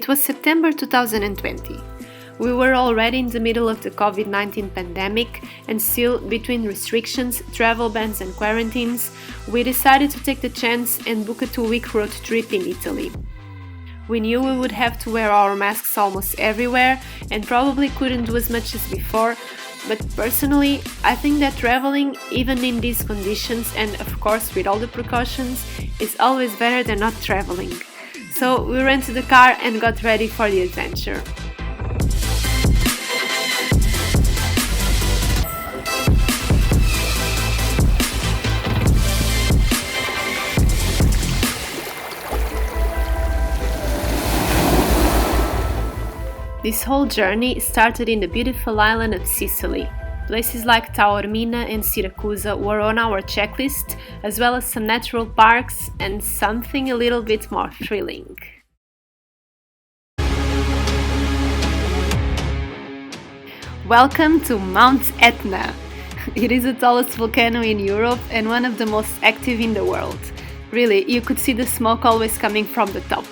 was September 2020. We were already in the middle of the COVID-19 pandemic, and still, between restrictions, travel bans and quarantines, we decided to take the chance and book a 2-week road trip in Italy. We knew we would have to wear our masks almost everywhere and probably couldn't do as much as before, but personally, I think that traveling, even in these conditions and of course with all the precautions, is always better than not traveling. So we rented a car and got ready for the adventure. This whole journey started in the beautiful island of Sicily. Places like Taormina and Syracuse were on our checklist, as well as some natural parks and something a little bit more thrilling. Welcome to Mount Etna. It is the tallest volcano in Europe and one of the most active in the world. Really, you could see the smoke always coming from the top.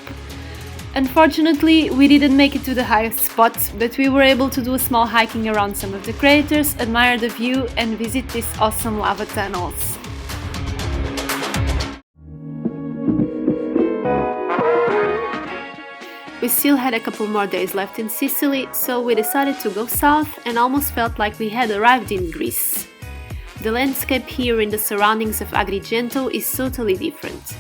Unfortunately, we didn't make it to the highest spot, but we were able to do a small hiking around some of the craters, admire the view and visit these awesome lava tunnels. We still had a couple more days left in Sicily, so we decided to go south and almost felt like we had arrived in Greece. The landscape here in the surroundings of Agrigento is totally different.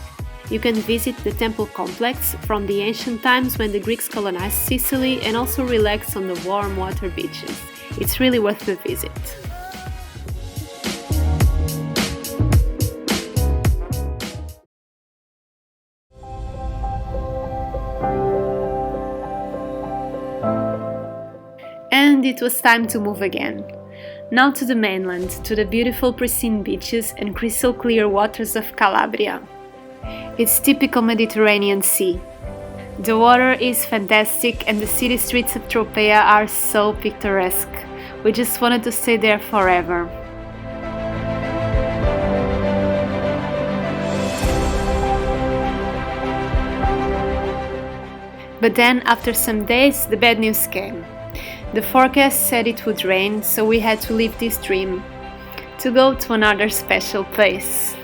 You can visit the temple complex from the ancient times when the Greeks colonized Sicily and also relax on the warm water beaches. It's really worth the visit. And it was time to move again. Now to the mainland, to the beautiful pristine beaches and crystal clear waters of Calabria. It's typical Mediterranean Sea. The water is fantastic and the city streets of Tropea are so picturesque. We just wanted to stay there forever. But then, after some days, the bad news came. The forecast said it would rain, so we had to leave this dream to go to another special place.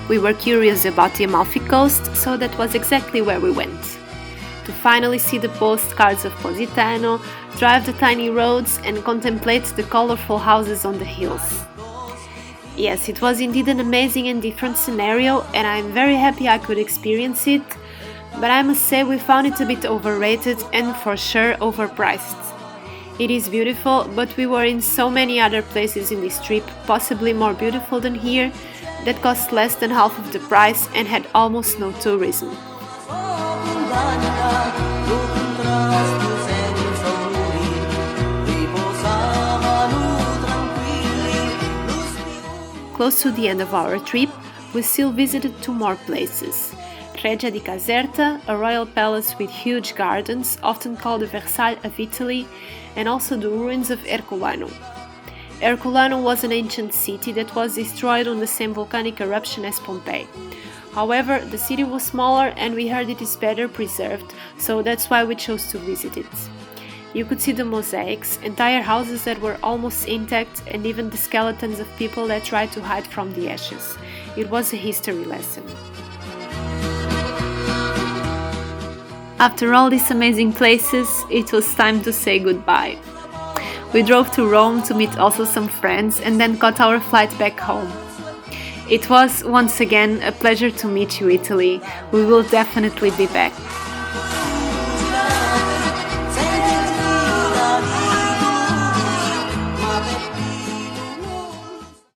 We were curious about the Amalfi Coast, so that was exactly where we went. To finally see the postcards of Positano, drive the tiny roads and contemplate the colorful houses on the hills. Yes, it was indeed an amazing and different scenario, and I'm very happy I could experience it, but I must say we found it a bit overrated and for sure overpriced. It is beautiful, but we were in so many other places in this trip, possibly more beautiful than here, that cost less than half of the price and had almost no tourism. Close to the end of our trip, we still visited 2 more places. Reggia di Caserta, a royal palace with huge gardens, often called the Versailles of Italy, and also the ruins of Herculano. Herculano was an ancient city that was destroyed on the same volcanic eruption as Pompeii. However, the city was smaller and we heard it is better preserved, so that's why we chose to visit it. You could see the mosaics, entire houses that were almost intact, and even the skeletons of people that tried to hide from the ashes. It was a history lesson. After all these amazing places, it was time to say goodbye. We drove to Rome to meet also some friends and then caught our flight back home. It was, once again, a pleasure to meet you, Italy. We will definitely be back.